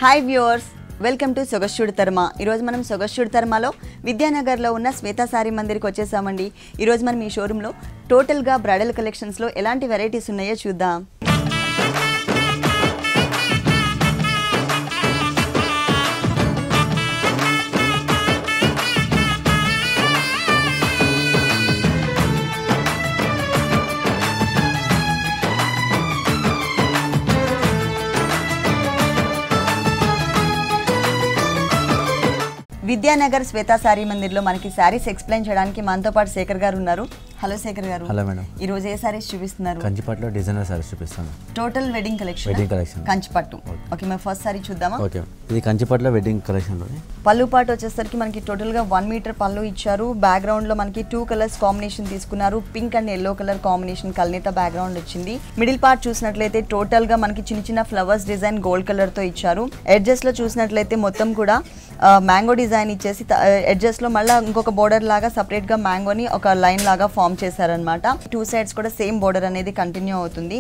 Hi viewers, welcome to సొగస్చుడు తర్మ. ఈరోజు మనం సొగస్చుడు తర్మలో విద్యానగర్లో ఉన్న శ్వేతా సారీ మందిర్కి వచ్చేసామండి. ఈరోజు మనం ఈ షోరూంలో టోటల్గా బ్రైడల్ కలెక్షన్స్లో ఎలాంటి వెరైటీస్ ఉన్నాయో చూద్దాం. విద్యానగర్ శ్వేతా సారీ మందిర్లో మనకి సారీస్ ఎక్స్ప్లెయిన్ చేయడానికి మనతో పాటు శేఖర్ గారు ఉన్నారు. హలో శేఖర్ గారు. Hello madam. ఈ రోజు ఏ సారీస్ చూపిస్తున్నారు? కంచిపట్టులో డిజైనర్ సారీస్ చూపిస్తాను. Total wedding collection. Kanchipattu. Okay, మరి ఫస్ట్ సారీ చూద్దామా? ఓకే, ఇది కంచిపట్టులో వెడ్డింగ్ కలెక్షన్ లోనే. పళ్ళు పాటు వచ్చేసరికి మనకి టోటల్ గా 1 మీటర్ పళ్ళు ఇచ్చారు. బ్యాక్గ్రౌండ్ లో మనకి 2 కలర్స్ కాంబినేషన్ తీసుకున్నారు. Pink and yellow colour combination కల్నేత బ్యాక్గ్రౌండ్ వచ్చింది. మిడిల్ పార్ట్ చూసినట్లయితే టోటల్ గా మనకి చిన్న చిన్న ఫ్లవర్స్ డిజైన్ గోల్డ్ కలర్ తో ఇచ్చారు. ఎడ్జెస్ లో చూసినట్లయితే మొత్తం కూడా మ్యాంగో డిజైన్ ఇచ్చేసి ఎడ్జెస్ లో మళ్ళీ ఇంకొక బోర్డర్ లాగా సపరేట్ గా మ్యాంగోని ఒక లైన్ లాగా ఫామ్ చేశారనమాట. 2 సైడ్స్ కూడా సేమ్ బోర్డర్ అనేది కంటిన్యూ అవుతుంది.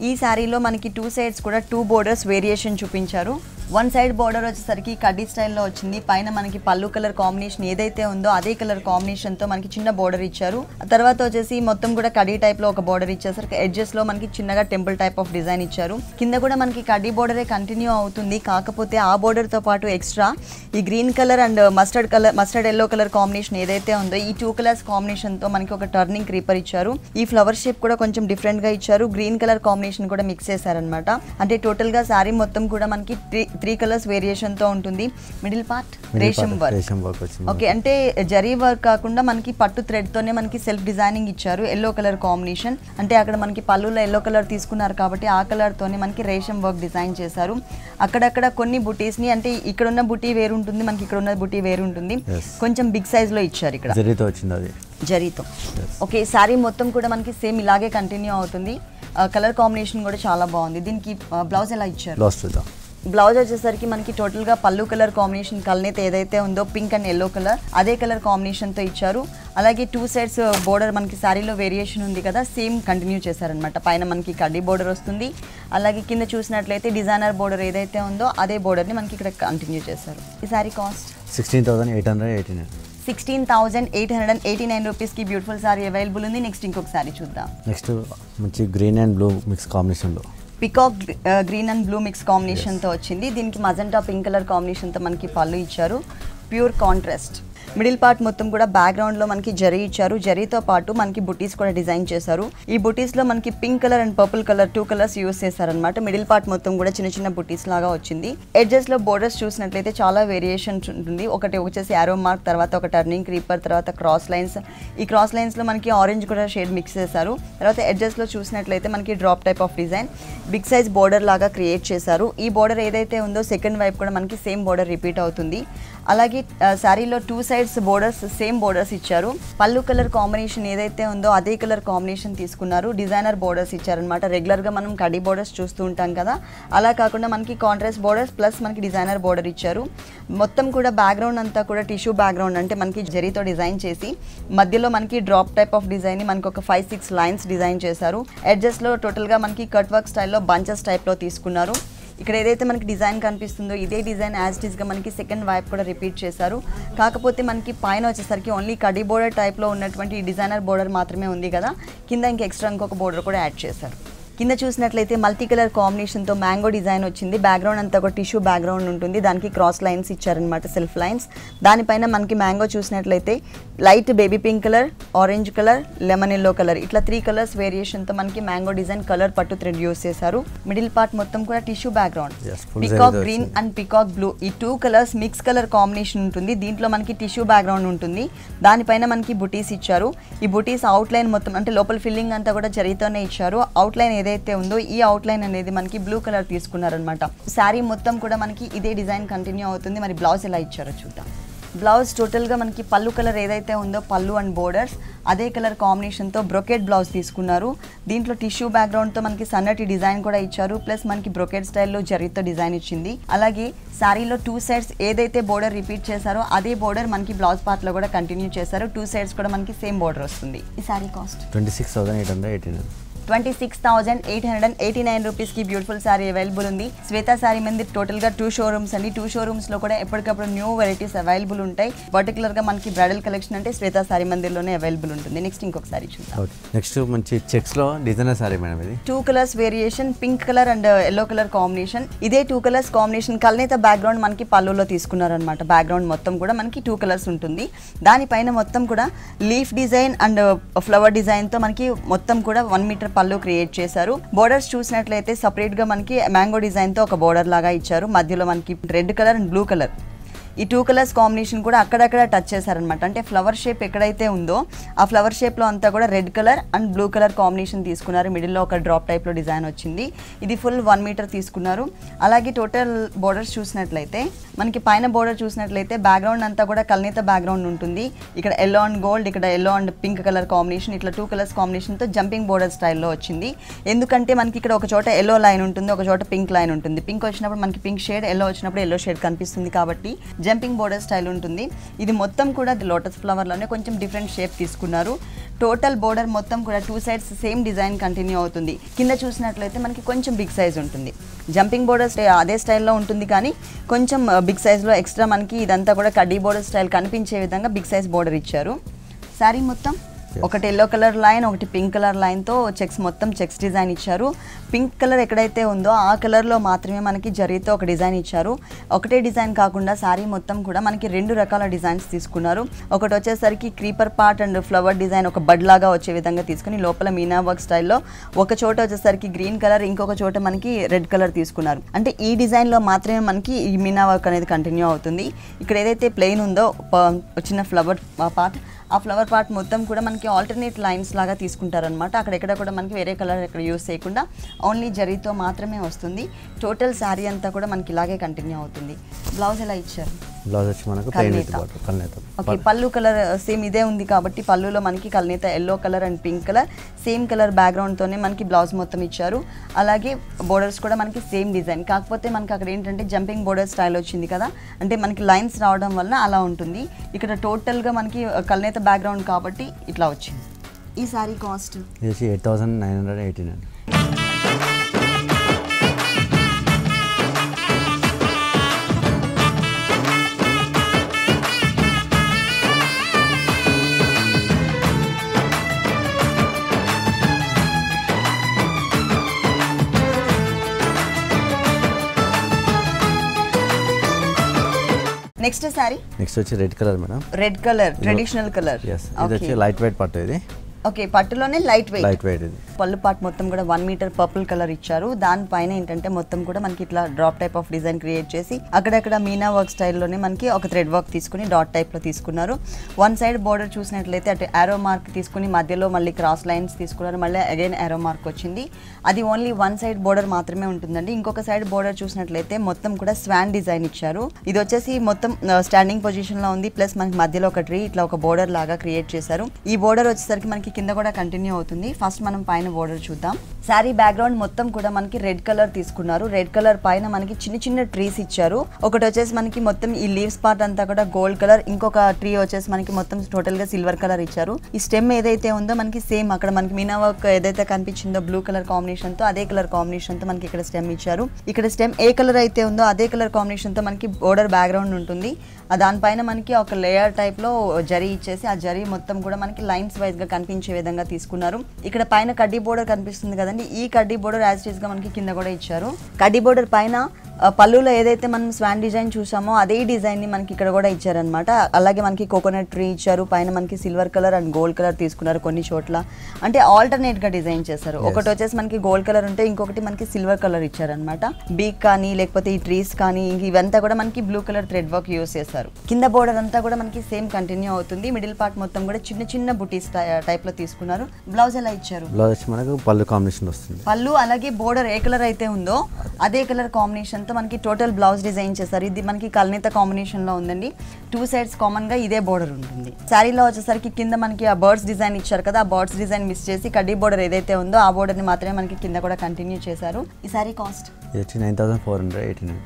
ఈ శారీలో మనకి 2 సైడ్స్ కూడా 2 బోర్డర్స్ వేరియేషన్ చూపించారు. 1 సైడ్ బోర్డర్ వచ్చేసరికి కడ్డీ స్టైల్లో వచ్చింది. పైన మనకి పళ్ళు కలర్ కాంబినేషన్ ఏదైతే ఉందో అదే కలర్ కాంబినేషన్తో మనకి చిన్న బోర్డర్ ఇచ్చారు. తర్వాత వచ్చేసి మొత్తం కూడా కడ్డీ టైప్లో ఒక బోర్డర్ ఇచ్చేసరికి ఎడ్జెస్లో మనకి చిన్నగా టెంపుల్ టైప్ ఆఫ్ డిజైన్ ఇచ్చారు. కింద కూడా మనకి కడ్డీ బోర్డరే కంటిన్యూ అవుతుంది. కాకపోతే ఆ బోర్డర్తో పాటు ఎక్స్ట్రా ఈ green colour and mustard yellow colour combination ఏదైతే ఉందో ఈ 2 కలర్స్ కాంబినేషన్తో మనకి ఒక టర్నింగ్ క్రీపర్ ఇచ్చారు. ఈ ఫ్లవర్ షేప్ కూడా కొంచెం డిఫరెంట్గా ఇచ్చారు. గ్రీన్ కలర్ కాంబినేషన్ కూడా మిక్స్ చేశారనమాట. అంటే టోటల్గా శారీ మొత్తం కూడా మనకి 3 కలర్స్ వేరియేషన్ తో ఉంటుంది. మిడిల్ పార్ట్ రేషం వర్క్. ఓకే, అంటే జరీ వర్క్ కాకుండా మనకి పట్టు థ్రెడ్ తోనే మనకి సెల్ఫ్ డిజైనింగ్ ఇచ్చారు. ఎల్లో కలర్ కాంబినేషన్, అంటే అక్కడ మనకి పళ్ళులో ఎల్లో కలర్ తీసుకున్నారు కాబట్టి ఆ కలర్ తోనే మనకి రేషం వర్క్ డిజైన్ చేశారు. అక్కడక్కడ కొన్ని బుటీస్ ని, అంటే ఇక్కడ ఉన్న బుటీ వేరు ఉంటుంది, మనకి ఇక్కడ ఉన్న బుటీ వేరు ఉంటుంది. కొంచెం బిగ్ సైజ్ లో ఇచ్చారు ఇక్కడ జరీతో. ఓకే, శారీ మొత్తం కూడా మనకి సేమ్ ఇలాగే కంటిన్యూ అవుతుంది. కలర్ కాంబినేషన్ కూడా చాలా బాగుంది. దీనికి బ్లౌజ్ ఎలా ఇచ్చారు? బ్లౌజ్ వచ్చేసరికి మనకి టోటల్ గా పళ్ళు కలర్ కాంబినేషన్ కల్నేత ఏదైతే ఉందో పింక్ అండ్ ఎల్లో కలర్ అదే కలర్ కాంబినేషన్ తో ఇచ్చారు. అలాగే 2 సైడ్స్ బోర్డర్ మనకి శారీలో వేరియేషన్ ఉంది కదా, సేమ్ కంటిన్యూ చేశారనమాట. పైన మనకి కడ్డీ బోర్డర్ వస్తుంది. అలాగే కింద చూసినట్లయితే డిజైనర్ బోర్డర్ ఏదైతే ఉందో అదే బోర్డర్ ని మనకి ఇక్కడ కంటిన్యూ చేశారు. ఈ శారీ కాస్ట్ 16,889 రూపీస్కి బ్యూటిఫుల్ సారీ అవైలబుల్ ఉంది. నెక్స్ట్ ఇంకొక సారీ చూద్దాం. నెక్స్ట్ మంచి గ్రీన్ అండ్ బ్లూ మిక్స్ కాంబినేషన్లో peacock green and blue mix కాంబినేషన్తో వచ్చింది. దీనికి మజంటా పింక్ కలర్ కాంబినేషన్తో మనకి పళ్ళు ఇచ్చారు. Pure contrast. మిడిల్ పార్ట్ మొత్తం కూడా బ్యాక్గ్రౌండ్లో మనకి జరీ ఇచ్చారు. జరీతో పాటు మనకి బుటీస్ కూడా డిజైన్ చేశారు. ఈ బుటీస్లో మనకి pink colour and purple colour 2 colours use చేశారనమాట. మిడిల్ పార్ట్ మొత్తం కూడా చిన్న చిన్న బుటీస్ లాగా వచ్చింది. ఎడ్జెస్లో బోర్డర్స్ చూసినట్లయితే చాలా వేరియేషన్స్ ఉంటుంది. ఒకటి వచ్చేసి యారో మార్క్, తర్వాత ఒక టర్నింగ్ క్రీపర్, తర్వాత క్రాస్ లైన్స్. ఈ క్రాస్ లైన్స్లో మనకి ఆరెంజ్ కూడా షేడ్ మిక్స్ చేశారు. తర్వాత ఎడ్జెస్లో చూసినట్లయితే మనకి drop type of design big size border లాగా క్రియేట్ చేశారు. ఈ బోర్డర్ ఏదైతే ఉందో సెకండ్ వైపు కూడా మనకి సేమ్ బోర్డర్ రిపీట్ అవుతుంది. అలాగే శారీలో 2 సైడ్స్ బోర్డర్స్ సేమ్ బోర్డర్స్ ఇచ్చారు. పళ్ళు కలర్ కాంబినేషన్ ఏదైతే ఉందో అదే కలర్ కాంబినేషన్ తీసుకున్నారు. డిజైనర్ బోర్డర్స్ ఇచ్చారనమాట. రెగ్యులర్గా మనం కడీ బోర్డర్స్ చూస్తూ ఉంటాం కదా, అలా కాకుండా మనకి కాంట్రాస్ట్ బోర్డర్స్ ప్లస్ మనకి డిజైనర్ బోర్డర్ ఇచ్చారు. మొత్తం కూడా బ్యాక్గ్రౌండ్ అంతా కూడా టిష్యూ బ్యాక్గ్రౌండ్, అంటే మనకి జరీతో డిజైన్ చేసి మధ్యలో మనకి డ్రాప్ టైప్ ఆఫ్ డిజైన్ మనకి ఒక 5-6 లైన్స్ డిజైన్ చేశారు. ఎడ్జెస్లో టోటల్గా మనకి కట్ వర్క్ స్టైల్లో బంచెస్ టైప్లో తీసుకున్నారు. ఇక్కడ ఏదైతే మనకి డిజైన్ కనిపిస్తుందో ఇదే డిజైన్ యాజ్ ఇట్ ఈస్గా మనకి సెకండ్ వైపు కూడా రిపీట్ చేశారు. కాకపోతే మనకి పైన వచ్చేసరికి ఓన్లీ కడీ బోర్డర్ టైప్లో ఉన్నటువంటి డిజైనర్ బోర్డర్ మాత్రమే ఉంది కదా, కింద ఇంకొక బోర్డర్ కూడా యాడ్ చేశారు. కింద చూసినట్లయితే మల్టీ కలర్ కాంబినేషన్తో మ్యాంగో డిజైన్ వచ్చింది. బ్యాక్గ్రౌండ్ అంతా ఒక టిష్యూ బ్యాక్గ్రౌండ్ ఉంటుంది. దానికి క్రాస్ లైన్స్ ఇచ్చారనమాట, సెల్ఫ్ లైన్స్. దానిపైన మనకి మ్యాంగో చూసినట్లయితే light baby pink colour, orange colour, lemon yellow colour, ఇట్లా 3 కలర్స్ వేరియేషన్తో మనకి మ్యాంగో డిజైన్ కలర్ పట్టు థ్రెడ్ యూస్ చేశారు. మిడిల్ పార్ట్ మొత్తం కూడా tissue background. Peacock green and peacock blue ఈ 2 కలర్స్ మిక్స్ కలర్ కాంబినేషన్ ఉంటుంది. దీంట్లో మనకి టిష్యూ బ్యాక్గ్రౌండ్ ఉంటుంది. దానిపైన మనకి బుటీస్ ఇచ్చారు. ఈ బుటీస్ అవుట్ లైన్ మొత్తం, అంటే లోపల ఫిల్లింగ్ అంతా కూడా జరీతోనే ఇచ్చారు. అవుట్ లైన్ ఏదైతే ఉందో ఈ అవుట్ లైన్ అనేది మనకి బ్లూ కలర్ తీసుకున్నారనమాట. శారీ మొత్తం కూడా మనకి ఇదే డిజైన్ కంటిన్యూ అవుతుంది. మరి బ్లౌజ్ ఎలా ఇచ్చారో చూద్దాం. బ్లౌజ్ టోటల్గా మనకి పళ్ళు కలర్ ఏదైతే ఉందో పళ్ళు అండ్ బోర్డర్స్ అదే కలర్ కాంబినేషన్తో బ్రొకెట్ బ్లౌజ్ తీసుకున్నారు. దీంట్లో టిష్యూ బ్యాక్గ్రౌండ్తో మనకి సన్నటి డిజైన్ కూడా ఇచ్చారు. ప్లస్ మనకి బ్రొకెట్ స్టైల్లో జరీతో డిజైన్ ఇచ్చింది. అలాగే శారీలో 2 సైడ్స్ ఏదైతే బోర్డర్ రిపీట్ చేశారో అదే బోర్డర్ మనకి బ్లౌజ్ పార్ట్లో కూడా కంటిన్యూ చేశారు. 2 సైడ్స్ కూడా మనకి సేమ్ బోర్డర్ వస్తుంది. ఈ శారీ కాస్ట్ 26,889. 26,889 రూపీస్కి బ్యూటిఫుల్ శారీ అవైలబుల్ ఉంది. శ్వేత శారీ మందిర్ టోటల్గా 2 షోరూమ్స్ అండి. 2 షోరూమ్స్లో కూడా ఎప్పటికప్పుడు న్యూ వెరైటీస్ అవైలబుల్ ఉంటాయి. పర్టికులర్గా మనకి బ్రైడల్ కలెక్షన్ అంటే శ్వేత శారీ మందిర్లోనే అవైలబుల్ ఉంటుంది. నెక్స్ట్ ఇంకొక శారీ చూద్దాం. నెక్స్ట్ మంచి చెక్స్లో డిజైనర్ శారీ మేడం ఇది. 2 colours variation, pink colour and yellow colour combination. ఇదే 2 కలర్స్ కాంబినేషన్ కల్నేత బ్యాక్గ్రౌండ్ మనకి పళ్ళులో తీసుకున్నారనమాట. బ్యాక్గ్రౌండ్ మొత్తం కూడా మనకి 2 కలర్స్ ఉంటుంది. దానిపైన మొత్తం కూడా leaf design and flower design తో మనకి మొత్తం కూడా 1 మీటర్ పళ్ళు క్రియేట్ చేశారు. బోర్డర్స్ చూసినట్లయితే సపరేట్ గా మనకి మ్యాంగో డిజైన్ తో ఒక బోర్డర్ లాగా ఇచ్చారు. మధ్యలో మనకి red colour and blue colour, ఈ 2 కలర్స్ కాంబినేషన్ కూడా అక్కడక్కడ టచ్ చేశారనమాట. అంటే ఫ్లవర్ షేప్ ఎక్కడైతే ఉందో ఆ ఫ్లవర్ షేప్లో అంతా కూడా red colour and blue colour combination తీసుకున్నారు. మిడిల్లో ఒక డ్రాప్ టైప్లో డిజైన్ వచ్చింది. ఇది ఫుల్ 1 మీటర్ తీసుకున్నారు. అలాగే టోటల్ బోర్డర్స్ చూసినట్లయితే మనకి పైన బోర్డర్ చూసినట్లయితే బ్యాక్గ్రౌండ్ అంతా కూడా కల్నేత బ్యాక్గ్రౌండ్ ఉంటుంది. ఇక్కడ ఎల్లో అండ్ గోల్డ్, ఇక్కడ yellow and pink colour combination, ఇట్లా 2 కలర్స్ కాంబినేషన్తో జంపింగ్ బోర్డర్ స్టైల్లో వచ్చింది. ఎందుకంటే మనకి ఇక్కడ ఒక చోట ఎల్లో లైన్ ఉంటుంది, ఒక చోట పింక్ లైన్ ఉంటుంది. పింక్ వచ్చినప్పుడు మనకి పింక్ షేడ్, ఎల్లో వచ్చినప్పుడు ఎల్లో షేడ్ కనిపిస్తుంది కాబట్టి జంపింగ్ బోర్డర్ స్టైల్ ఉంటుంది. ఇది మొత్తం కూడా లోటస్ ఫ్లవర్లోనే కొంచెం డిఫరెంట్ షేప్ తీసుకున్నారు. టోటల్ బోర్డర్ మొత్తం కూడా 2 సైడ్స్ సేమ్ డిజైన్ కంటిన్యూ అవుతుంది. కింద చూసినట్లయితే మనకి కొంచెం బిగ్ సైజ్ ఉంటుంది. జంపింగ్ బోర్డర్ అదే స్టైల్లో ఉంటుంది కానీ కొంచెం బిగ్ సైజ్లో ఎక్స్ట్రా మనకి ఇదంతా కూడా కడ్డీ బోర్డర్ స్టైల్ కనిపించే విధంగా బిగ్ సైజ్ బోర్డర్ ఇచ్చారు. శారీ మొత్తం ఒకటి ఎల్లో కలర్ లైన్, ఒకటి పింక్ కలర్ లైన్తో చెక్స్ మొత్తం చెక్స్ డిజైన్ ఇచ్చారు. పింక్ కలర్ ఎక్కడైతే ఉందో ఆ కలర్లో మాత్రమే మనకి జరీతో ఒక డిజైన్ ఇచ్చారు. ఒకటే డిజైన్ కాకుండా శారీ మొత్తం కూడా మనకి 2 రకాల డిజైన్స్ తీసుకున్నారు. ఒకటి వచ్చేసరికి creeper part and flower design ఒక బడ్ లాగా వచ్చే విధంగా తీసుకుని లోపల మీనా వర్క్ స్టైల్లో, ఒక చోట వచ్చేసరికి గ్రీన్ కలర్, ఇంకొక చోట మనకి రెడ్ కలర్ తీసుకున్నారు. అంటే ఈ డిజైన్లో మాత్రమే మనకి ఈ మీనా వర్క్ అనేది కంటిన్యూ అవుతుంది. ఇక్కడ ఏదైతే ప్లెయిన్ ఉందో చిన్న ఫ్లవర్ పార్ట్, ఆ ఫ్లవర్ పార్ట్ మొత్తం కూడా మనకి ఆల్టర్నేట్ లైన్స్ లాగా తీసుకుంటారనమాట. అక్కడెక్కడ కూడా మనకి వేరే కలర్ ఎక్కడ యూస్ చేయకుండా ఓన్లీ జరీతో మాత్రమే వస్తుంది. టోటల్ శారీ అంతా కూడా మనకి ఇలాగే కంటిన్యూ అవుతుంది. బ్లౌజ్ ఎలా ఇచ్చారు? బ్లౌజ్ వచ్చి మనకు కల్నేత. ఓకే, పళ్ళు కలర్ సేమ్ ఇదే ఉంది కాబట్టి పళ్ళులో మనకి కల్నేత yellow colour and pink colour same colour బ్యాక్గ్రౌండ్తోనే మనకి బ్లౌజ్ మొత్తం ఇచ్చారు. అలాగే బోర్డర్స్ కూడా మనకి సేమ్ డిజైన్, కాకపోతే మనకి అక్కడ ఏంటంటే జంపింగ్ బోర్డర్ స్టైల్ వచ్చింది కదా, అంటే మనకి లైన్స్ రావడం వల్ల అలా ఉంటుంది. ఇక్కడ టోటల్గా మనకి కల్నేత బ్యాక్గ్రౌండ్ కాబట్టి ఇట్లా వచ్చింది. ఈ sari cost 8,989. Next sari next వచ్చి red colour madam. Red colour traditional colour. ఇది వచ్చి లైట్ వెయిట్ పట్టు. ఇది ఓకే, పట్టులోనే లైట్ వెయిట్ ఇది పళ్ళు పార్ట్ మొత్తం కూడా 1 మీటర్ పర్పుల్ కలర్ ఇచ్చారు. దానిపైన ఏంటంటే మొత్తం కూడా మనకి ఇట్లా drop type of design create చేసి అక్కడక్కడ మీనా వర్క్ స్టైల్లోనే మనకి ఒక థ్రెడ్ వర్క్ తీసుకుని డాట్ టైప్లో తీసుకున్నారు. 1 సైడ్ బోర్డర్ చూసినట్లయితే అటు ఆరో మార్క్ తీసుకుని మధ్యలో మళ్ళీ క్రాస్ లైన్స్ తీసుకున్నారు. మళ్ళీ అగైన్ ఆరో మార్క్ వచ్చింది. అది ఓన్లీ 1 సైడ్ బోర్డర్ మాత్రమే ఉంటుందండి. ఇంకొక సైడ్ బోర్డర్ చూసినట్లయితే మొత్తం కూడా స్వాన్ డిజైన్ ఇచ్చారు. ఇది వచ్చేసి మొత్తం స్టాండింగ్ పొజిషన్లో ఉంది. ప్లస్ మనకి మధ్యలో ఒక ట్రీ ఇట్లా ఒక బోర్డర్ లాగా క్రియేట్ చేశారు. ఈ బోర్డర్ వచ్చేసరికి మనకి కింద కూడా కంటిన్యూ అవుతుంది. ఫస్ట్ మనం పైన బోర్డర్ చూద్దాం. శారీ బ్యాక్గ్రౌండ్ మొత్తం కూడా మనకి రెడ్ కలర్ తీసుకున్నారు. రెడ్ కలర్ పైన మనకి చిన్న చిన్న ట్రీస్ ఇచ్చారు. ఒకటి వచ్చేసి మనకి మొత్తం ఈ లీవ్స్ పార్ట్ అంతా కూడా గోల్డ్ కలర్, ఇంకొక ట్రీ వచ్చేసి మనకి మొత్తం టోటల్ గా సిల్వర్ కలర్ ఇచ్చారు. ఈ స్టెమ్ ఏదైతే ఉందో మనకి సేమ్ అక్కడ మనకి మీనా వర్క్ ఏదైతే కనిపించిందో బ్లూ కలర్ కాంబినేషన్ తో అదే కలర్ కాంబినేషన్ తో మనకి ఇక్కడ స్టెమ్ ఇచ్చారు. ఇక్కడ స్టెమ్ ఏ కలర్ అయితే ఉందో అదే కలర్ కాంబినేషన్ తో మనకి బోర్డర్ బ్యాక్గ్రౌండ్ ఉంటుంది. దానిపైన మనకి ఒక లేయర్ టైప్ లో జరీ ఇచ్చేసి ఆ జరీ మొత్తం కూడా మనకి లైన్స్ వైజ్ గా కనిపించే విధంగా తీసుకున్నారు. ఇక్కడ పైన కడ్డీ బోర్డర్ కనిపిస్తుంది కదండి, ఈ కడ్డీ బోర్డర్ యాజ్ ఇట్ ఈస్ గా మనకి కింద కూడా ఇచ్చారు. కడ్డీ బోర్డర్ పైన పళ్ళులో ఏదైతే మనం స్వాన్ డిజైన్ చూసామో అదే డిజైన్ ని మనకి ఇక్కడ కూడా ఇచ్చారనమాట. అలాగే మనకి కోకోనట్ ట్రీ ఇచ్చారు. పైన మనకి silver colour and gold colour తీసుకున్నారు కొన్ని చోట్ల. అంటే ఆల్టర్నేట్ గా డిజైన్ చేశారు. ఒకటి వచ్చేసి మనకి గోల్డ్ కలర్ ఉంటే ఇంకొకటి మనకి సిల్వర్ కలర్ ఇచ్చారనమాట. బీక్ కానీ లేకపోతే ఈ ట్రీస్ కానీ ఇవంతా కూడా మనకి blue colour thread work use చేశారు. కింద బోర్డర్ అంతా కూడా మనకి సేమ్ కంటిన్యూ అవుతుంది. మిడిల్ పార్ట్ మొత్తం కూడా చిన్న చిన్న బుటీస్ టైప్ లో తీసుకున్నారు. బ్లౌజ్ ఎలా ఇచ్చారు? బ్లౌజ్ మనకు పళ్ళు కాంబినేషన్ వస్తుంది. పళ్ళు అలాగే బోర్డర్ ఏ కలర్ అయితే ఉందో అదే కలర్ కాంబినేషన్ తో మనకి టోటల్ బ్లౌజ్ డిజైన్ చేశారు. ఇది మనకి కల్నేత కాంబినేషన్ లో ఉందండి. 2 సైడ్స్ కామన్ గా ఇదే బోర్డర్ ఉంటుంది. శారీలో వచ్చేసరికి కింద మనకి ఆ బర్డ్స్ డిజైన్ ఇచ్చారు కదా, ఆ బర్డ్స్ డిజైన్ మిస్ చేసి కడ్డీ బోర్డర్ ఏదైతే ఉందో ఆ బోర్డర్ ని మాత్రమే మనకి కింద కూడా కంటిన్యూ చేశారు. ఈ సారీ కాస్ట్ 9,489.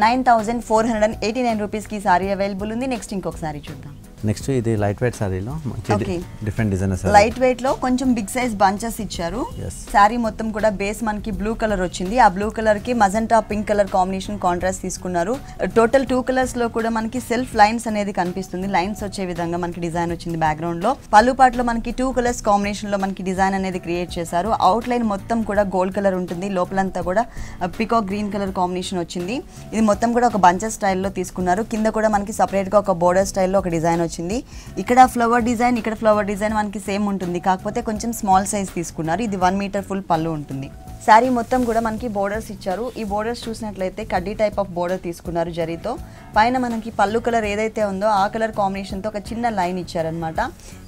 9,489 రూపీస్ కి సారీ అవైలబుల్ ఉంది. నెక్స్ట్ ఇంకొక సారీ చూద్దాం. నెక్స్ట్ ఇది లైట్ వెయిట్ సారీలో Okay. Different design sari. Light weight లో కొంచెం బిగ్ సైజ్ బంచెస్ ఇచ్చారు. Yes. శారీ మొత్తం కూడా బేస్ మనకి బ్లూ కలర్ వచ్చింది. ఆ బ్లూ కలర్ కి magenta pink colour combination contrast తీసుకున్నారు. టోటల్ 2 కలర్స్ లో కూడా మనకి సెల్ఫ్ లైన్స్ అనేది కనిపిస్తుంది. లైన్స్ వచ్చే విధంగా మనకి డిజైన్ వచ్చింది బ్యాక్గ్రౌండ్ లో. పళ్ళు పాటలో మనకి 2 కలర్స్ కాంబినేషన్ లో మనకి డిజైన్ అనేది క్రియేట్ చేశారు. అవుట్ లైన్ మొత్తం కూడా గోల్డ్ కలర్ ఉంటుంది. లోపలంతా కూడా పికాక్ గ్రీన్ కలర్ కాంబినేషన్ వచ్చింది. ఇది మొత్తం కూడా ఒక బంచెస్ స్టైల్లో తీసుకున్నారు. కింద కూడా మనకి సపరేట్ గా ఒక బోర్డర్ స్టైల్లో ఒక డిజైన్ వచ్చింది. ఇక్కడ ఫ్లవర్ డిజైన్, ఇక్కడ ఫ్లవర్ డిజైన్ మనకి సేమ్ ఉంటుంది. కాకపోతే కొంచెం స్మాల్ సైజ్ తీసుకున్నారు. ఇది 1 మీటర్ ఫుల్ పళ్ళు ఉంటుంది. శారీ మొత్తం కూడా మనకి బోర్డర్స్ ఇచ్చారు. ఈ బోర్డర్స్ చూసినట్లయితే కడ్డీ టైప్ ఆఫ్ బోర్డర్ తీసుకున్నారు జరీతో. పైన మనకి పళ్ళు కలర్ ఏదైతే ఉందో ఆ కలర్ కాంబినేషన్తో ఒక చిన్న లైన్ ఇచ్చారనమాట.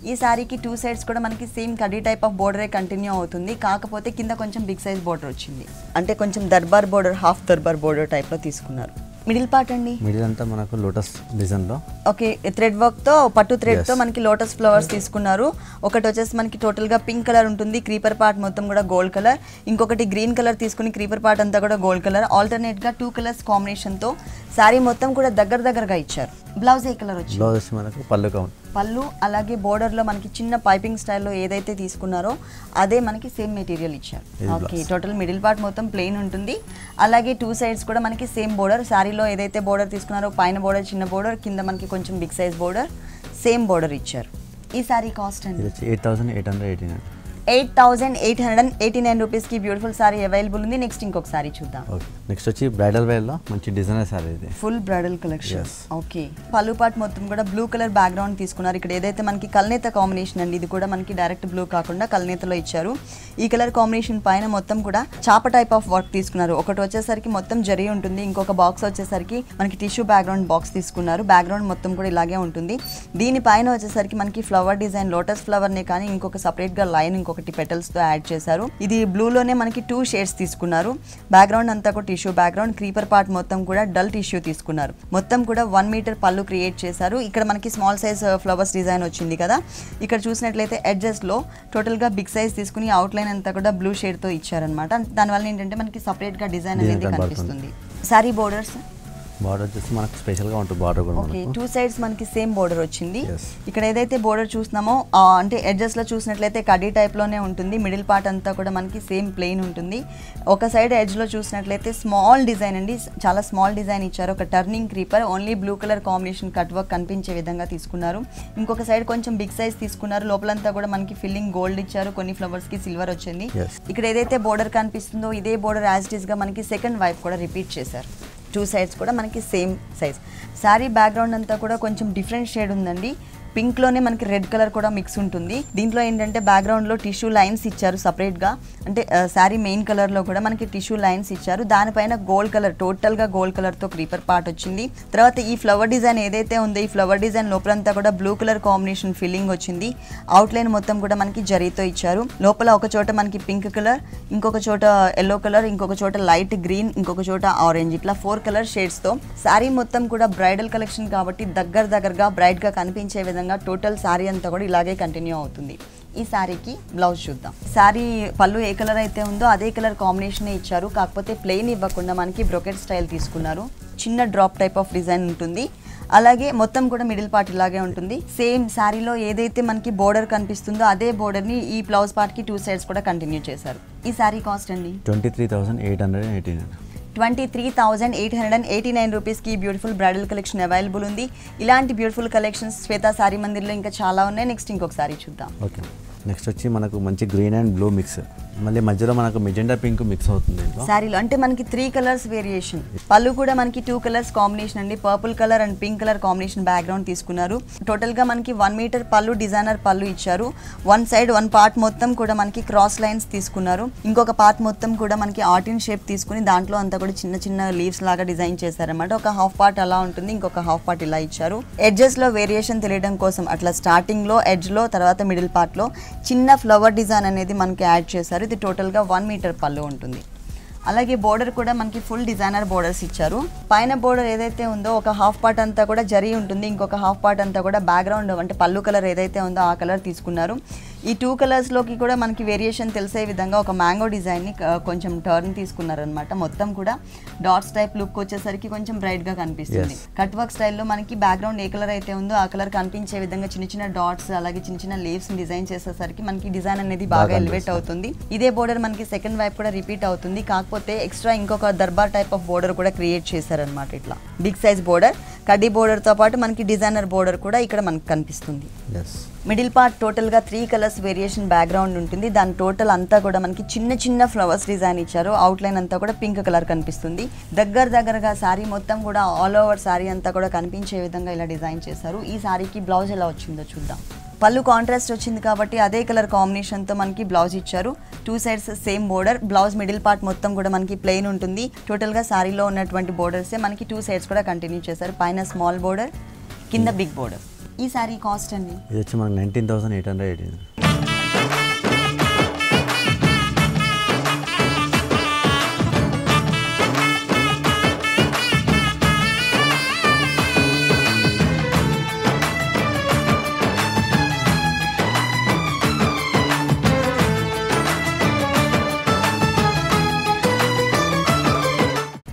ఈ శారీకి 2 సైడ్స్ కూడా మనకి సేమ్ కడ్డీ టైప్ ఆఫ్ బోర్డరే కంటిన్యూ అవుతుంది. కాకపోతే కింద కొంచెం బిగ్ సైజ్ బోర్డర్ వచ్చింది. అంటే కొంచెం Darbar border, half Darbar border టైప్లో తీసుకున్నారు. మిడిల్ పార్ట్ అండి, మిడిల్ అంతా మనకు లోటస్ డిజైన్లో ఓకే థ్రెడ్ వర్క్ తో పట్టు థ్రెడ్ తో మనకి లోటస్ ఫ్లవర్స్ తీసుకున్నారు. ఒకటి వచ్చేసి మనకి టోటల్ గా పింక్ కలర్ ఉంటుంది. క్రీపర్ పార్ట్ మొత్తం కూడా గోల్డ్ కలర్. ఇంకొకటి గ్రీన్ కలర్ తీసుకుని క్రీపర్ పార్ట్ అంతా కూడా గోల్డ్ కలర్. ఆల్టర్నేట్ గా 2 కలర్స్ కాంబినేషన్ తో శారీ మొత్తం కూడా దగ్గరగా ఇచ్చారు. బ్లౌజ్ ఏ కలర్ వచ్చింది? బ్లౌజ్ వచ్చి మనకు పళ్ళు కౌంట్ పళ్ళు అలాగే బోర్డర్ లో మనకి చిన్న పైపింగ్ స్టైల్లో ఏదైతే తీసుకున్నారో అదే మనకి సేమ్ మెటీరియల్ ఇచ్చారు. ఓకే టోటల్ మిడిల్ పార్ట్ మొత్తం ప్లెయిన్ ఉంటుంది. అలాగే 2 సైడ్స్ కూడా మనకి సేమ్ బోర్డర్. శారీలో ఏదైతే బోర్డర్ తీసుకున్నారో పైన బోర్డర్ చిన్న బోర్డర్, కింద మనకి కొంచెం big size border, same border ఇచ్చారు. ఈ శారీ కాస్ట్ అండి 8,889. 8,889 రూపీస్కి బ్యూటిఫుల్ సారీ అవైలబుల్ ఉంది. నెక్స్ట్ ఇంకొక సారీ చూద్దాం. ఓకే నెక్స్ట్ వచ్చి బ్రైడల్ వేర్లో మంచి డిజైనర్ సారీ ఇది. Full bridal collection. Yes. Okay పళ్ళు పాట్ మొత్తం కూడా బ్లూ కలర్ బ్యాక్గ్రౌండ్ తీసుకున్నారు. ఇక్కడ ఏదైతే మనకి కల్నేత కాంబినేషన్ అండి, ఇది కూడా మనకి డైరెక్ట్ బ్లూ కాకుండా కల్నేతలో ఇచ్చారు. ఈ కలర్ కాంబినేషన్ పైన మొత్తం కూడా చాప టైప్ ఆఫ్ వర్క్ తీసుకున్నారు. ఒకటి వచ్చేసరికి మొత్తం జరీ ఉంటుంది. ఇంకొక బాక్స్ వచ్చేసరికి మనకి టిష్యూ బ్యాక్గ్రౌండ్ బాక్స్ తీసుకున్నారు. బ్యాక్గ్రౌండ్ మొత్తం కూడా ఇలాగే ఉంటుంది. దీనిపైన వచ్చేసరికి మనకి ఫ్లవర్ డిజైన్, లోటస్ ఫ్లవర్నే కానీ ఇంకొక సపరేట్గా లైన్ ఇంకొకటి పెటల్స్తో యాడ్ చేశారు. ఇది బ్లూలోనే మనకి 2 షేడ్స్ తీసుకున్నారు. బ్యాక్గ్రౌండ్ అంతా కూడా టిష్యూ బ్యాక్గ్రౌండ్. క్రీపర్ పార్ట్ మొత్తం కూడా డల్ టిష్యూ తీసుకున్నారు. మొత్తం కూడా 1 మీటర్ పళ్ళు క్రియేట్ చేశారు. ఇక్కడ మనకి స్మాల్ సైజ్ ఫ్లవర్స్ డిజైన్ వచ్చింది కదా. ఇక్కడ చూసినట్లయితే ఎడ్జెస్లో టోటల్గా బిగ్ సైజ్ తీసుకుని అవుట్ లైన్ అంతా కూడా బ్లూ షేడ్తో ఇచ్చారనమాట. దానివల్ల ఏంటంటే మనకి సపరేట్గా డిజైన్ అనేది కనిపిస్తుంది. సారీ బోర్డర్స్ బార్డర్ వచ్చేసి మనకు స్పెషల్గా ఉంటుంది. బార్డర్ కూడా ఓకే మనకు 2 సైడ్స్ మనకి సేమ్ బోర్డర్ వచ్చింది. Yes. ఇక్కడ ఏదైతే బోర్డర్ చూస్తున్నామో అంటే ఎడ్జెస్ లో చూసినట్లయితే కడ్డీ టైప్ లోనే ఉంటుంది. మిడిల్ పార్ట్ అంతా కూడా మనకి సేమ్ ప్లెయిన్ ఉంటుంది. ఒక సైడ్ ఎడ్జ్ లో చూసినట్లయితే స్మాల్ డిజైన్ అండి, చాలా స్మాల్ డిజైన్ ఇచ్చారు. ఒక turning creeper, only blue colour combination cut work కనిపించే విధంగా తీసుకున్నారు. ఇంకొక సైడ్ కొంచెం బిగ్ సైజ్ తీసుకున్నారు. లోపలంతా కూడా మనకి ఫిల్లింగ్ గోల్డ్ ఇచ్చారు. కొన్ని ఫ్లవర్స్ కి సిల్వర్ వచ్చింది. Yes. ఇక్కడ ఏదైతే బోర్డర్ కనిపిస్తుందో ఇదే బోర్డర్ యాజ్ ఇట్ ఈస్ గా మనకి సెకండ్ వైపు కూడా రిపీట్ చేశారు. 2 సైడ్స్ కూడా మనకి సేమ్ సైజ్. శారీ బ్యాక్గ్రౌండ్ అంతా కూడా కొంచెం డిఫరెంట్ షేడ్ ఉందండి. పింక్లోనే మనకి రెడ్ కలర్ కూడా మిక్స్ ఉంటుంది. దీంట్లో ఏంటంటే బ్యాక్గ్రౌండ్లో టిష్యూ లైన్స్ ఇచ్చారు సపరేట్గా. అంటే శారీ మెయిన్ కలర్లో కూడా మనకి టిష్యూ లైన్స్ ఇచ్చారు. దానిపైన గోల్డ్ కలర్, టోటల్గా గోల్డ్ కలర్తో క్రీపర్ పార్ట్ వచ్చింది. తర్వాత ఈ ఫ్లవర్ డిజైన్ ఏదైతే ఉందో ఈ ఫ్లవర్ డిజైన్ లోపలంతా కూడా బ్లూ కలర్ కాంబినేషన్ ఫిల్లింగ్ వచ్చింది. అవుట్లైన్ మొత్తం కూడా మనకి జరీతో ఇచ్చారు. లోపల ఒక చోట మనకి పింక్ కలర్, ఇంకొక చోట ఎల్లో కలర్, ఇంకొక చోట లైట్ గ్రీన్, ఇంకొక చోట ఆరెంజ్, ఇట్లా 4 కలర్ షేడ్స్తో శారీ మొత్తం కూడా బ్రైడల్ కలెక్షన్ కాబట్టి దగ్గరగా బ్రైట్గా కనిపించే విధంగా టోటల్ శారీ అంతా కూడా ఇలాగే కంటిన్యూ అవుతుంది. ఈ శారీకి బ్లౌజ్ చూద్దాం. శారీ పళ్ళు ఏ కలర్ అయితే ఉందో అదే కలర్ కాంబినేషనే ఇచ్చారు. కాకపోతే ప్లెయిన్ ఇవ్వకుండా మనకి బ్రొకెట్ స్టైల్ తీసుకున్నారు. చిన్న డ్రాప్ టైప్ ఆఫ్ డిజైన్ ఉంటుంది. అలాగే మొత్తం కూడా మిడిల్ పార్ట్ ఇలాగే ఉంటుంది. సేమ్ శారీలో ఏదైతే మనకి బోర్డర్ కనిపిస్తుందో అదే బోర్డర్ని ఈ బ్లౌజ్ పార్ట్కి 2 సైడ్స్ కూడా కంటిన్యూ చేశారు. ఈ శారీ కాస్ట్ అండి 23,889. 23,889 రూపీస్కి బ్యూటిఫుల్ బ్రైడల్ కలెక్షన్ అవైలబుల్ ఉంది. ఇలాంటి బ్యూటిఫుల్ కలెక్షన్స్ శ్వేతా సారీ మందిర్లో ఇంకా చాలా ఉన్నాయి. నెక్స్ట్ ఇంకొక సారీ చూద్దాం. ఓకే నెక్స్ట్ వచ్చి మనకు మంచి గ్రీన్ అండ్ బ్లూ మిక్స్, మళ్ళీ మధ్యలో మనకు మెజెండా పింక్ మిక్స్ అవుతుంది శారీలో. అంటే మనకి 3 కలర్స్ వేరియేషన్. పళ్ళు కూడా మనకి 2 కలర్స్ కాంబినేషన్ అండి. Purple colour and pink colour combination background తీసుకున్నారు. టోటల్గా మనకి 1 మీటర్ పళ్ళు, డిజైనర్ పళ్ళు ఇచ్చారు. 1 సైడ్ 1 పార్ట్ మొత్తం కూడా మనకి క్రాస్ లైన్స్ తీసుకున్నారు. ఇంకొక పార్ట్ మొత్తం కూడా మనకి ఆర్టిన్ షేప్ తీసుకుని దాంట్లో అంతా కూడా చిన్న లీవ్స్ లాగా డిజైన్ చేశారన్నమాట. ఒక హాఫ్ పార్ట్ అలా ఉంటుంది, ఇంకొక హాఫ్ పార్ట్ ఇలా ఇచ్చారు. ఎడ్జెస్ లో వేరియేషన్ తెలియడం కోసం అట్లా స్టార్టింగ్ లో ఎడ్జ్ లో, తర్వాత మిడిల్ పార్ట్ లో చిన్న ఫ్లవర్ డిజైన్ అనేది మనకి యాడ్ చేశారు. ఇది టోటల్గా 1 మీటర్ పళ్ళు ఉంటుంది. అలాగే బోర్డర్ కూడా మనకి ఫుల్ డిజైనర్ బోర్డర్స్ ఇచ్చారు. పైన బోర్డర్ ఏదైతే ఉందో ఒక హాఫ్ పార్ట్ అంతా కూడా జరీ ఉంటుంది, ఇంకొక హాఫ్ పార్ట్ అంతా కూడా బ్యాక్గ్రౌండ్ అంటే పళ్ళు కలర్ ఏదైతే ఉందో ఆ కలర్ తీసుకున్నారు. ఈ 2 కలర్స్లోకి కూడా మనకి వేరియేషన్ తెలిసే విధంగా ఒక మ్యాంగో డిజైన్ని కొంచెం టర్న్ తీసుకున్నారనమాట. మొత్తం కూడా డాట్స్ టైప్ లుక్ వచ్చేసరికి కొంచెం బ్రైట్గా కనిపిస్తుంది. కట్ వర్క్ స్టైల్లో మనకి బ్యాక్గ్రౌండ్ ఏ కలర్ అయితే ఉందో ఆ కలర్ కనిపించే విధంగా చిన్న చిన్న డాట్స్ అలాగే చిన్న చిన్న లీవ్స్ డిజైన్ చేసేసరికి మనకి డిజైన్ అనేది బాగా ఎలివేట్ అవుతుంది. ఇదే బోర్డర్ మనకి సెకండ్ వైపు కూడా రిపీట్ అవుతుంది. కాకపోతే ఎక్స్ట్రా ఇంకొక దర్బార్ టైప్ ఆఫ్ బోర్డర్ కూడా క్రియేట్ చేశారనమాట. ఇట్లా బిగ్ సైజ్ బోర్డర్, కడ్డీ బోర్డర్తో పాటు మనకి డిజైనర్ బోర్డర్ కూడా ఇక్కడ మనకి కనిపిస్తుంది. మిడిల్ పార్ట్ టోటల్గా 3 కలర్స్ వేరియేషన్ బ్యాక్గ్రౌండ్ ఉంటుంది. దాని టోటల్ అంతా కూడా మనకి చిన్న చిన్న ఫ్లవర్స్ డిజైన్ ఇచ్చారు. అవుట్లైన్ అంతా కూడా పింక్ కలర్ కనిపిస్తుంది. దగ్గరగా శారీ మొత్తం కూడా ఆల్ ఓవర్ శారీ అంతా కూడా కనిపించే విధంగా ఇలా డిజైన్ చేశారు. ఈ శారీకి బ్లౌజ్ ఎలా వచ్చిందో చూద్దాం. పళ్ళు కాంట్రాస్ట్ వచ్చింది కాబట్టి అదే కలర్ కాంబినేషన్తో మనకి బ్లౌజ్ ఇచ్చారు. 2 sides same border. Blouse middle part మొత్తం కూడా మనకి ప్లెయిన్ ఉంటుంది. టోటల్గా శారీలో ఉన్నటువంటి బోర్డర్సే మనకి 2 సైడ్స్ కూడా కంటిన్యూ చేశారు. పైన స్మాల్ బోర్డర్, కింద బిగ్ బోర్డర్. ఈ శారీ కాస్ట్ అండి ఇది వచ్చి మనకి 19,818.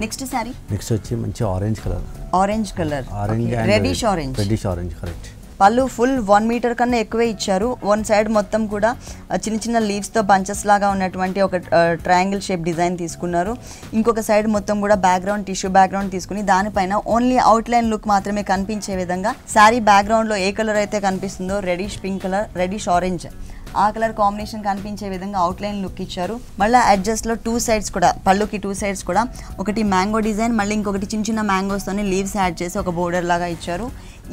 నెక్స్ట్ శారీ నెక్స్ట్ వచ్చి మంచి orange colour. Orange colour, reddish orange. Correct. పళ్ళు ఫుల్ 1 మీటర్ కన్నా ఎక్కువే ఇచ్చారు. 1 సైడ్ మొత్తం కూడా చిన్న చిన్న లీవ్స్తో బంచెస్ లాగా ఉన్నటువంటి ఒక ట్రయాంగిల్ షేప్ డిజైన్ తీసుకున్నారు. ఇంకొక సైడ్ మొత్తం కూడా బ్యాక్గ్రౌండ్ టిష్యూ బ్యాక్గ్రౌండ్ తీసుకుని దానిపైన ఓన్లీ అవుట్లైన్ లుక్ మాత్రమే కనిపించే విధంగా శారీ బ్యాక్గ్రౌండ్లో ఏ కలర్ అయితే కనిపిస్తుందో reddish pink colour, reddish orange ఆ కలర్ కాంబినేషన్ కనిపించే విధంగా అవుట్లైన్ లుక్ ఇచ్చారు. మళ్ళీ అడ్జస్ట్లో 2 సైడ్స్ కూడా పళ్ళుకి 2 సైడ్స్ కూడా ఒకటి మ్యాంగో డిజైన్, మళ్ళీ ఇంకొకటి చిన్న చిన్న మ్యాంగోస్తోని లీవ్స్ యాడ్ చేసి ఒక బోర్డర్ లాగా ఇచ్చారు.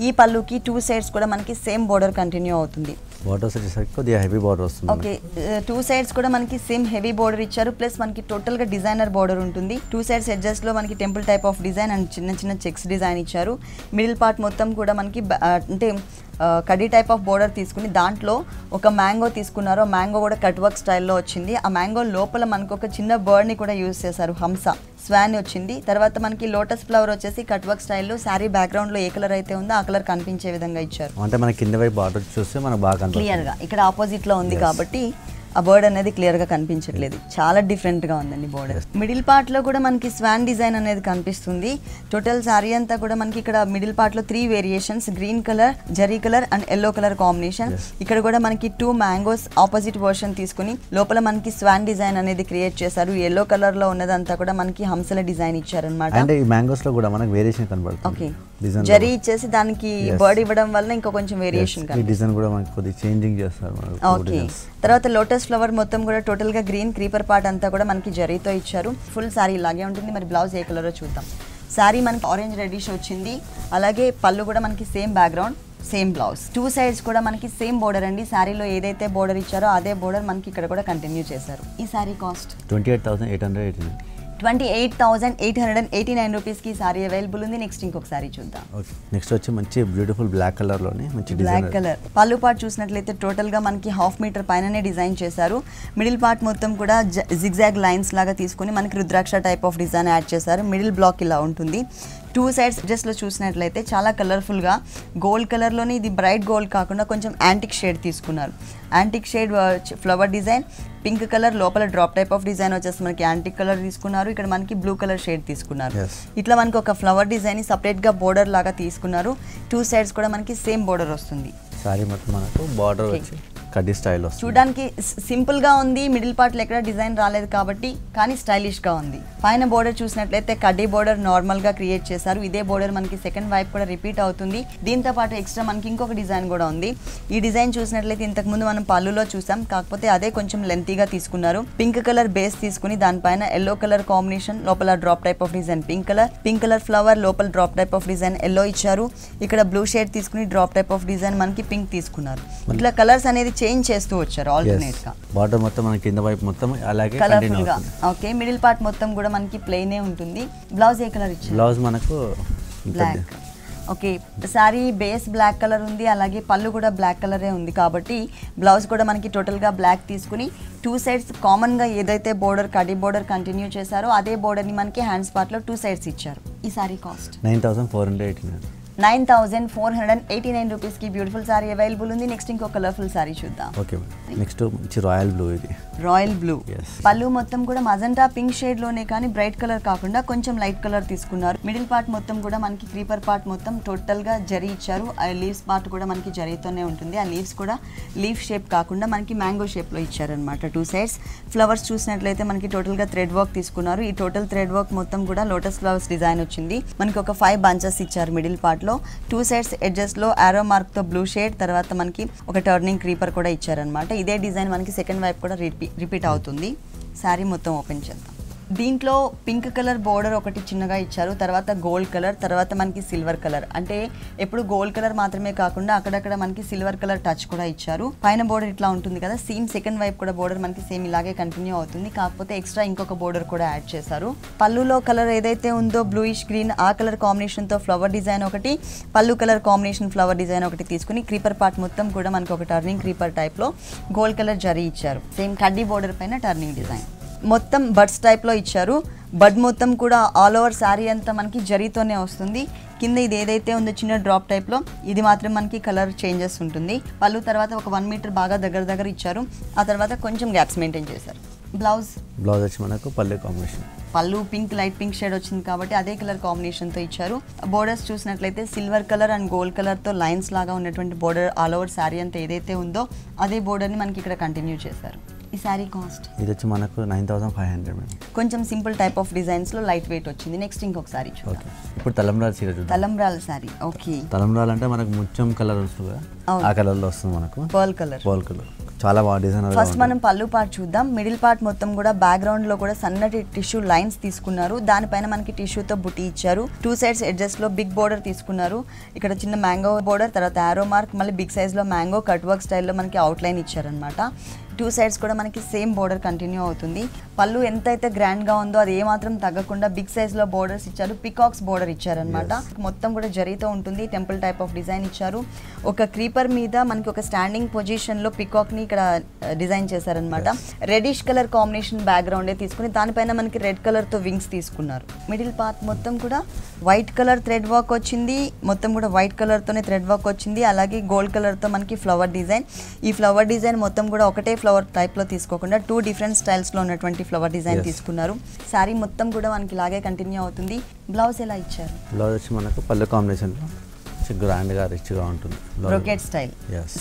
ఈ పళ్ళుకి 2 సైడ్స్ కూడా మనకి సేమ్ బోర్డర్ కంటిన్యూ అవుతుంది. బార్డర్స్ వచ్చేసరికి కొద్దిగా హెవీ బార్డర్ వస్తుంది. ఓకే, 2 సైడ్స్ కూడా మనకి సేమ్ హెవీ బోర్డర్ ఇచ్చారు. ప్లస్ మనకి టోటల్గా డిజైనర్ బోర్డర్ ఉంటుంది. 2 సైడ్స్ ఎడ్జెస్ట్లో మనకి temple type of design and చిన్న చిన్న చెక్స్ డిజైన్ ఇచ్చారు. మిడిల్ పార్ట్ మొత్తం కూడా మనకి అంటే కడ్డీ టైప్ ఆఫ్ బోర్డర్ తీసుకుని దాంట్లో ఒక మ్యాంగో తీసుకున్నారు. ఆ మ్యాంగో కూడా కట్ వర్క్ స్టైల్లో వచ్చింది. ఆ మ్యాంగో లోపల మనకు ఒక చిన్న బర్డ్ని కూడా యూజ్ చేశారు, హంస స్వాన్ వచ్చింది. తర్వాత మనకి లోటస్ ఫ్లవర్ వచ్చేసి కట్ వర్క్ స్టైల్లో శారీ బ్యాక్గ్రౌండ్లో ఏ కలర్ అయితే ఉందో ఆ కలర్ కనిపించే విధంగా ఇచ్చారు. అంటే మన కింద వైపు బార్డర్ చూస్తే మనకు బాగా క్లియర్గా ఇక్కడ ఆపోజిట్లో ఉంది కాబట్టి ఆ బర్డ్ అనేది క్లియర్గా కనిపించట్లేదు. చాలా డిఫరెంట్గా ఉందండి బోర్డర్. మిడిల్ పార్ట్లో కూడా మనకి స్వాన్ డిజైన్ అనేది కనిపిస్తుంది. టోటల్ శారీ అంతా కూడా మనకి ఇక్కడ మిడిల్ పార్ట్లో 3 variations, green colour, zari colour and yellow colour combination. ఇక్కడ కూడా మనకి 2 మ్యాంగోస్ ఆపోజిట్ వర్షన్ తీసుకుని లోపల మనకి స్వాన్ డిజైన్ అనేది క్రియేట్ చేశారు. ఎల్లో కలర్ లో ఉన్నదంతా కూడా మనకి హంసల డిజైన్ ఇచ్చారనమాట. అంటే ఈ మ్యాంగోస్ లో కూడా మనకి వేరియేషన్ కనబడుతుంది. ఓకే, జరీ ఇచ్చేసి దానికి బర్డ్ ఇవ్వడం వల్ల ఇంకా కొంచెం వేరియేషన్ కనిపిస్తుంది. డిజైన్ కూడా మనకి కొద్దిగా చేంజింగ్ చేస్తారు మనకి. ఓకే, తర్వాత లోటస్ ఫ్లవర్ మొత్తం కూడా టోటల్ గా గ్రీన్, క్రీపర్ పార్ట్ అంతా కూడా మనకి జరీతో ఇచ్చారు. ఫుల్ సారీ ఇలాగే ఉంటుంది. మరి బ్లౌజ్ ఏ కలరో చూద్దాం. సారీ మనకి ఆరెంజ్ రెడ్డిష్ వచ్చింది. అలాగే పళ్ళు కూడా మనకి same background, same blouse. 2 sides కూడా మనకి సేమ్ బోర్డర్ అండి. శారీలో ఏదైతే బోర్డర్ ఇచ్చారో అదే బోర్డర్ మనకి ఇక్కడ కూడా కంటిన్యూ చేశారు. ఈ సారీ కాస్ట్ 28,889. 28,889 రూపీస్కి సారీ అవైలబుల్ ఉంది. నెక్స్ట్ ఇంకొక సారీ చూద్దాం. నెక్స్ట్ వచ్చి మంచి బ్యూటిఫుల్ బ్లాక్ కలర్లోని మంచి బ్లాక్ కలర్. పళ్ళు పార్ట్ చూసినట్లయితే టోటల్గా మనకి 1/2 మీటర్ పైననే డిజైన్ చేశారు. మిడిల్ పార్ట్ మొత్తం కూడా జిగ్జాగ్ లైన్స్ లాగా తీసుకొని మనకి రుద్రాక్ష టైప్ ఆఫ్ డిజైన్ యాడ్ చేశారు. మిడిల్ బ్లాక్ ఇలా ఉంటుంది. 2 సైడ్స్ జస్ట్లో చూసినట్లయితే చాలా కలర్ఫుల్గా గోల్డ్ కలర్లోనే, ఇది బ్రైట్ గోల్డ్ కాకుండా కొంచెం యాంటిక్ షేడ్ తీసుకున్నారు. Antique shade flower design, pink colour లోపల డ్రాప్ టైప్ ఆఫ్ డిజైన్ వచ్చేసి మనకి యాంటిక్ కలర్ తీసుకున్నారు. ఇక్కడ మనకి బ్లూ కలర్ షేడ్ తీసుకున్నారు. ఇట్లా మనకి ఒక ఫ్లవర్ డిజైన్ సపరేట్గా బోర్డర్ లాగా తీసుకున్నారు. 2 సైడ్స్ కూడా మనకి సేమ్ బోర్డర్ వస్తుంది. సారీ మొత్తం మనకు బార్డర్ వచ్చి కడ్డీ స్టైల్ వస్తుంది. చూడడానికి సింపుల్ గా ఉంది. మిడిల్ పార్ట్ లో ఎక్కడ డిజైన్ రాలేదు కాబట్టి, కానీ స్టైలిష్ గా ఉంది. పైన బోర్డర్ చూసినట్లయితే కడ్డీ బోర్డర్ నార్మల్ గా క్రియేట్ చేశారు. ఇదే బోర్డర్ మనకి సెకండ్ వైపు కూడా రిపీట్ అవుతుంది. దీంతో పాటు ఎక్స్ట్రా మనకి ఇంకొక డిజైన్ కూడా ఉంది. ఈ డిజైన్ చూసినట్లయితే ఇంతకు ముందు మనం పళ్ళులో చూసాం, కాకపోతే అదే కొంచెం లెంతీగా తీసుకున్నారు. పింక్ కలర్ బేస్ తీసుకుని దానిపైన ఎల్లో కలర్ కాంబినేషన్, లోపల drop type of design pink colour flower, లోపల drop type of design yellow ఇచ్చారు. ఇక్కడ బ్లూ షేడ్ తీసుకుని డ్రాప్ టైప్ ఆఫ్ డిజైన్ మనకి పింక్ తీసుకున్నారు. ఇట్లా కలర్స్ అనేది చేంజ్ చేస్తూ వచ్చారు ఆల్టర్నేట్ గా. బార్డర్ మొత్తం మనకి కింద వైపు మొత్తం అలాగే కలర్ఫుల్ గా. ఓకే, మిడిల్ పార్ట్ మొత్తం కూడా మనకి ప్లెయినే ఉంటుంది. బ్లౌజ్ ఏ కలర్ ఇచ్చారు? బ్లౌజ్ మనకు black. Okay, sari base black colour ఉంది, అలాగే పళ్ళు కూడా బ్లాక్ కలరే ఉంది కాబట్టి బ్లౌజ్ కూడా మనకి టోటల్గా బ్లాక్ తీసుకుని 2 సైడ్స్ కామన్గా ఏదైతే బోర్డర్ కడ్డీ బోర్డర్ కంటిన్యూ చేశారో అదే బోర్డర్ని మనకి హ్యాండ్స్ పార్ట్లో 2 సైడ్స్ ఇచ్చారు. ఈ సారీ కాస్ట్ 9,489. 9,489 రూపీస్కి బ్యూటిఫుల్ సారీ అవైలబుల్ ఉంది. నెక్స్ట్ ఇంకో కలర్ఫుల్ సారీ చూద్దాం. Okay madam. నెక్స్ట్ మంచి రాయల్ బ్లూ ఇది. Royal blue. Yes. పళ్ళు మొత్తం కూడా మజంటా పింక్ షేడ్ లోనే కానీ బ్రైట్ కలర్ కాకుండా కొంచెం లైట్ కలర్ తీసుకున్నారు. మిడిల్ పార్ట్ మొత్తం కూడా మనకి క్రీపర్ పార్ట్ మొత్తం టోటల్ గా జరీ ఇచ్చారు. ఆ లీవ్స్ పార్ట్ కూడా మనకి జరీతోనే ఉంటుంది. ఆ లీవ్స్ కూడా లీఫ్ షేప్ కాకుండా మనకి మ్యాంగో షేప్ లో ఇచ్చారనమాట. 2 సైడ్స్ ఫ్లవర్స్ చూసినట్లయితే మనకి టోటల్ గా థ్రెడ్ వర్క్ తీసుకున్నారు. ఈ టోటల్ థ్రెడ్ వర్క్ మొత్తం కూడా లోటస్ ఫ్లవర్స్ డిజైన్ వచ్చింది. మనకి ఒక 5 బంచెస్ ఇచ్చారు మిడిల్ పార్ట్ లో. 2 సైడ్స్ ఎడ్జెస్ లో ఆరో మార్క్ తో బ్లూ షేడ్, తర్వాత మనకి ఒక టర్నింగ్ క్రీపర్ కూడా ఇచ్చారనమాట. ఇదే డిజైన్ మనకి సెకండ్ వైపు కూడా రిపీట్ అవుతుంది. శారీ మొత్తం ఓపెన్ చేద్దాం. దీంట్లో పింక్ కలర్ బోర్డర్ ఒకటి చిన్నగా ఇచ్చారు, తర్వాత గోల్డ్ కలర్, తర్వాత మనకి సిల్వర్ కలర్. అంటే ఎప్పుడు గోల్డ్ కలర్ మాత్రమే కాకుండా అక్కడక్కడ మనకి సిల్వర్ కలర్ టచ్ కూడా ఇచ్చారు. పైన బోర్డర్ ఇట్లా ఉంటుంది కదా, సేమ్ సెకండ్ వైపు కూడా బోర్డర్ మనకి సేమ్ ఇలాగే కంటిన్యూ అవుతుంది. కాకపోతే ఎక్స్ట్రా ఇంకొక బోర్డర్ కూడా యాడ్ చేశారు. పళ్ళులో కలర్ ఏదైతే ఉందో బ్లూయిష్ గ్రీన్, ఆ కలర్ కాంబినేషన్ తో ఫ్లవర్ డిజైన్ ఒకటి, పళ్ళు కలర్ కాంబినేషన్ ఫ్లవర్ డిజైన్ ఒకటి తీసుకుని క్రీపర్ పార్ట్ మొత్తం కూడా మనకి ఒక టర్నింగ్ క్రీపర్ టైప్ లో గోల్డ్ కలర్ జరీ ఇచ్చారు. సేమ్ కడ్డీ బోర్డర్ పైన టర్నింగ్ డిజైన్ మొత్తం బడ్స్ టైప్లో ఇచ్చారు. బడ్ మొత్తం కూడా ఆల్ ఓవర్ శారీ అంతా మనకి జరీతోనే వస్తుంది. కింద ఇది ఏదైతే ఉందో చిన్న డ్రాప్ టైప్లో, ఇది మాత్రం మనకి కలర్ చేంజెస్ ఉంటుంది. పళ్ళు తర్వాత ఒక 1 మీటర్ బాగా దగ్గర ఇచ్చారు. ఆ తర్వాత కొంచెం గ్యాప్స్ మెయింటైన్ చేశారు. బ్లౌజ్ వచ్చి మనకు పల్లె కాంబినేషన్. పళ్ళు పింక్, లైట్ పింక్ షేడ్ వచ్చింది కాబట్టి అదే కలర్ కాంబినేషన్తో ఇచ్చారు. బోర్డర్స్ చూసినట్లయితే సిల్వర్ కలర్ అండ్ గోల్డ్ కలర్తో లైన్స్ లాగా ఉన్నటువంటి బోర్డర్ ఆల్ ఓవర్ శారీ అంతా ఏదైతే ఉందో అదే బోర్డర్ని మనకి ఇక్కడ కంటిన్యూ చేశారు. ఈ శారీ కాస్ట్ ఇది వచ్చి మనకు 9,500 మేడం. కొంచెం సింపుల్ టైప్ ఆఫ్ డిజైన్స్ లో లైట్ వెయిట్ వచ్చింది. నెక్స్ట్ ఇంకొక సారీ చూద్దాం. ఇప్పుడు తలంబ్రాల చీర చూద్దాం. తలంబ్రాల సారీ. ఓకే, తలంబ్రాలు అంటే మనకు ముత్యం కలర్ వస్తుంది కదా, ఆ కలర్ లో వస్తుంది మనకు. Pearl colour. చాలా బాగా డిజైన్. ఫస్ట్ మనం పళ్ళు పార్ట్ చూద్దాం. మిడిల్ పార్ట్ మొత్తం కూడా బ్యాక్గ్రౌండ్ లో కూడా సన్నటి టిష్యూ లైన్స్ తీసుకున్నారు. దానిపైన మనకి టిష్యూతో బుట్టి ఇచ్చారు. 2 సైడ్స్ ఎడ్జెస్ లో బిగ్ బోర్డర్ తీసుకున్నారు. ఇక్కడ చిన్న మ్యాంగో బోర్డర్, తర్వాత ఆరో మార్క్, మళ్ళీ బిగ్ సైజ్ లో మ్యాంగో కట్ వర్క్ స్టైల్లో మనకి అవుట్ లైన్ ఇచ్చారనమాట. 2 సైడ్స్ కూడా మనకి సేమ్ బోర్డర్ కంటిన్యూ అవుతుంది. పళ్ళు ఎంతైతే గ్రాండ్ గా ఉందో అది ఏమాత్రం తగ్గకుండా బిగ్ సైజ్ లో బోర్డర్స్ ఇచ్చారు. పికాక్స్ బోర్డర్ ఇచ్చారనమాట. మొత్తం కూడా జరీతో ఉంటుంది. టెంపుల్ టైప్ ఆఫ్ డిజైన్ ఇచ్చారు. ఒక క్రీపర్ మీద మనకి ఒక స్టాండింగ్ పొజిషన్ లో పికాక్ ని ఇక్కడ డిజైన్ చేశారనమాట. రెడిష్ కలర్ కాంబినేషన్ బ్యాక్గ్రౌండ్ తీసుకుని దానిపైన మనకి రెడ్ కలర్ తో వింగ్స్ తీసుకున్నారు. మిడిల్ పార్ట్ మొత్తం కూడా వైట్ కలర్ థ్రెడ్ వర్క్ వచ్చింది. మొత్తం కూడా వైట్ కలర్ తోనే థ్రెడ్ వర్క్ వచ్చింది. అలాగే గోల్డ్ కలర్ తో మనకి ఫ్లవర్ డిజైన్. ఈ ఫ్లవర్ డిజైన్ మొత్తం కూడా ఒకటే ఫ్లవర్ టైప్ లో తీసుకోకుండా 2 డిఫరెంట్ స్టైల్స్ లో ఉన్నటువంటి ఫ్లవర్ డిజైన్ తీసుకున్నారు. శారీ మొత్తం కూడా మనకి ఇలాగే కంటిన్యూ అవుతుంది. బ్లౌజ్ ఎలా ఇచ్చారు? బ్లౌజ్ వచ్చి మనకు పల్లె కాంబినేషన్ లో గ్రాండ్ గా రిచ్ గా ఉంటుంది. బ్రోకెట్ స్టైల్,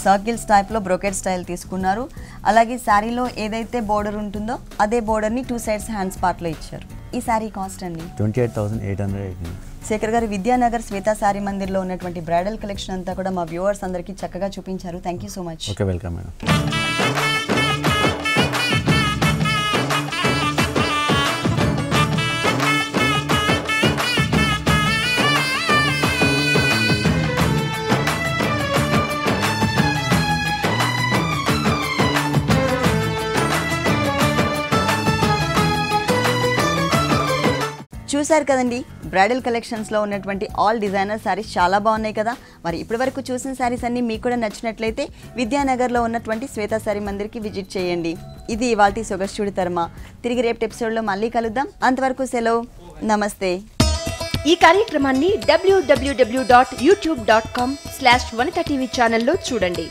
సర్కిల్స్ టైప్ లో బ్రోకెట్ స్టైల్ తీసుకున్నారు. అలాగే శారీలో ఏదైతే బోర్డర్ ఉంటుందో అదే బోర్డర్ ని 2 సైడ్స్ హ్యాండ్స్ పార్ట్ లో ఇచ్చారు. ఈ శారీ కాస్ట్ అండి 28,800. శేఖర్ గారు విద్యానగర్ శ్వేత శారీ మందిర్లో ఉన్నటువంటి బ్రైడల్ కలెక్షన్ అంతా కూడా మా వ్యూవర్స్ అందరికీ చక్కగా చూపించారు. Thank you so much. Okay, welcome madam. చూసారు కదండి, బ్రైడల్ కలెక్షన్స్లో ఉన్నటువంటి ఆల్ డిజైనర్ శారీస్ చాలా బాగున్నాయి కదా. మరి ఇప్పటి వరకు చూసిన శారీస్ అన్నీ మీకు కూడా నచ్చినట్లయితే విద్యానగర్లో ఉన్నటువంటి శ్వేత శారీ మందిర్కి విజిట్ చేయండి. ఇది ఇవాల్టి సొగస్చుడి తర్మ. తిరిగి రేపటి ఎపిసోడ్లో మళ్ళీ కలుద్దాం. అంతవరకు సెలవు, నమస్తే. ఈ కార్యక్రమాన్ని www.youtube.com/vanitaTV ఛానల్లో చూడండి.